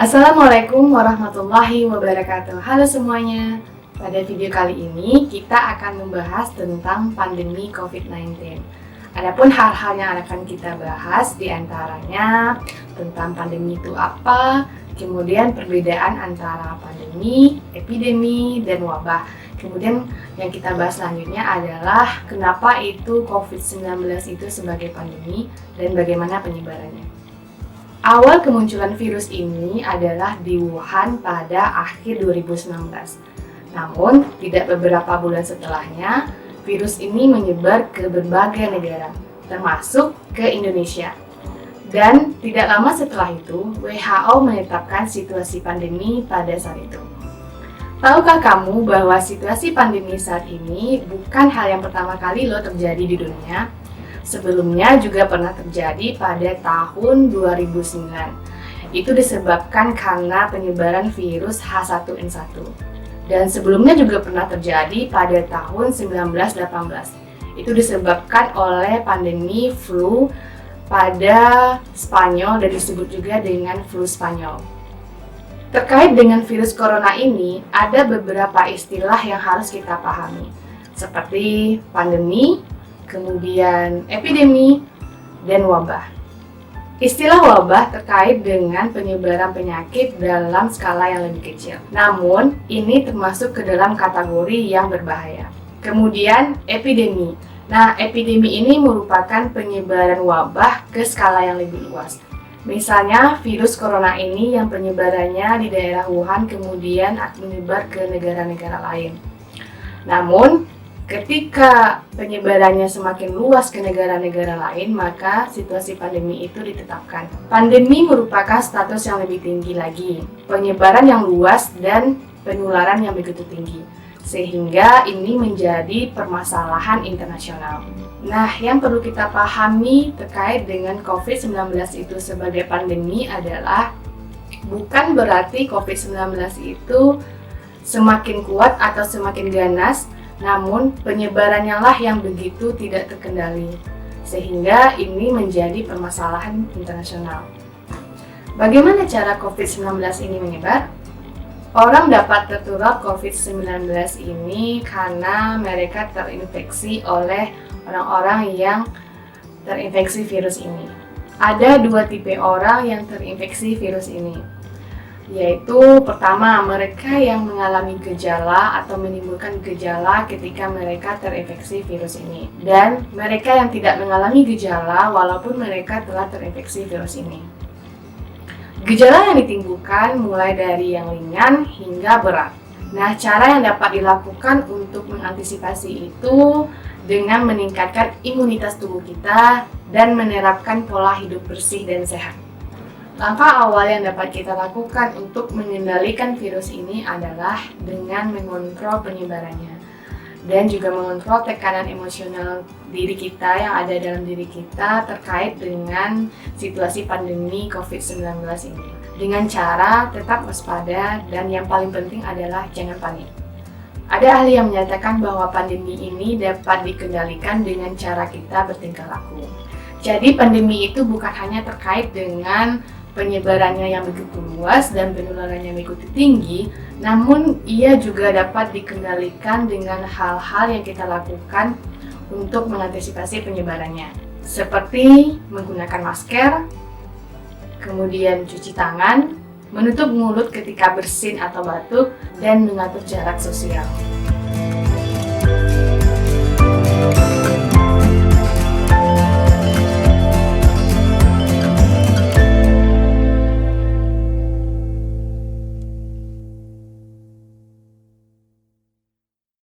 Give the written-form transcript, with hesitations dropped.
Assalamualaikum warahmatullahi wabarakatuh. Halo semuanya. Pada video kali ini kita akan membahas tentang pandemi COVID-19. Adapun hal-hal yang akan kita bahas diantaranya tentang pandemi itu apa, kemudian perbedaan antara pandemi, epidemi, dan wabah. Kemudian yang kita bahas selanjutnya adalah kenapa itu COVID-19 itu sebagai pandemi dan bagaimana penyebarannya. Awal kemunculan virus ini adalah di Wuhan pada akhir 2019. Namun, tidak beberapa bulan setelahnya, virus ini menyebar ke berbagai negara, termasuk ke Indonesia. Dan tidak lama setelah itu, WHO menetapkan situasi pandemi pada saat itu. Tahukah kamu bahwa situasi pandemi saat ini bukan hal yang pertama kali terjadi di dunia? Sebelumnya juga pernah terjadi pada tahun 2009. Itu disebabkan karena penyebaran virus H1N1. Dan sebelumnya juga pernah terjadi pada tahun 1918. Itu disebabkan oleh pandemi flu pada Spanyol dan disebut juga dengan flu Spanyol. Terkait dengan virus corona ini, ada beberapa istilah yang harus kita pahami, seperti pandemi, kemudian epidemi, dan wabah. Istilah wabah terkait dengan penyebaran penyakit dalam skala yang lebih kecil. Namun, ini termasuk ke dalam kategori yang berbahaya. Kemudian, epidemi. Nah, epidemi ini merupakan penyebaran wabah ke skala yang lebih luas. Misalnya, virus corona ini yang penyebarannya di daerah Wuhan kemudian menyebar ke negara-negara lain. Namun, ketika penyebarannya semakin luas ke negara-negara lain, maka situasi pandemi itu ditetapkan. Pandemi merupakan status yang lebih tinggi lagi, penyebaran yang luas dan penularan yang begitu tinggi, sehingga ini menjadi permasalahan internasional. Nah, yang perlu kita pahami terkait dengan COVID-19 itu sebagai pandemi adalah bukan berarti COVID-19 itu semakin kuat atau semakin ganas, namun penyebarannya lah yang begitu tidak terkendali, sehingga ini menjadi permasalahan internasional. Bagaimana cara COVID-19 ini menyebar? Orang dapat tertular COVID-19 ini karena mereka terinfeksi oleh orang-orang yang terinfeksi virus ini. Ada dua tipe orang yang terinfeksi virus ini, yaitu pertama, mereka yang mengalami gejala atau menimbulkan gejala ketika mereka terinfeksi virus ini, dan mereka yang tidak mengalami gejala walaupun mereka telah terinfeksi virus ini. Gejala yang ditimbulkan mulai dari yang ringan hingga berat. Nah, cara yang dapat dilakukan untuk mengantisipasi itu dengan meningkatkan imunitas tubuh kita dan menerapkan pola hidup bersih dan sehat. Langkah awal yang dapat kita lakukan untuk mengendalikan virus ini adalah dengan mengontrol penyebarannya dan juga mengontrol tekanan emosional diri kita yang ada dalam diri kita terkait dengan situasi pandemi COVID-19 ini, dengan cara tetap waspada dan yang paling penting adalah jangan panik. Ada ahli yang menyatakan bahwa pandemi ini dapat dikendalikan dengan cara kita bertingkah laku. Jadi pandemi itu bukan hanya terkait dengan penyebarannya yang begitu luas dan penularannya yang begitu tinggi, namun ia juga dapat dikendalikan dengan hal-hal yang kita lakukan untuk mengantisipasi penyebarannya, seperti menggunakan masker, kemudian cuci tangan, menutup mulut ketika bersin atau batuk, dan mengatur jarak sosial.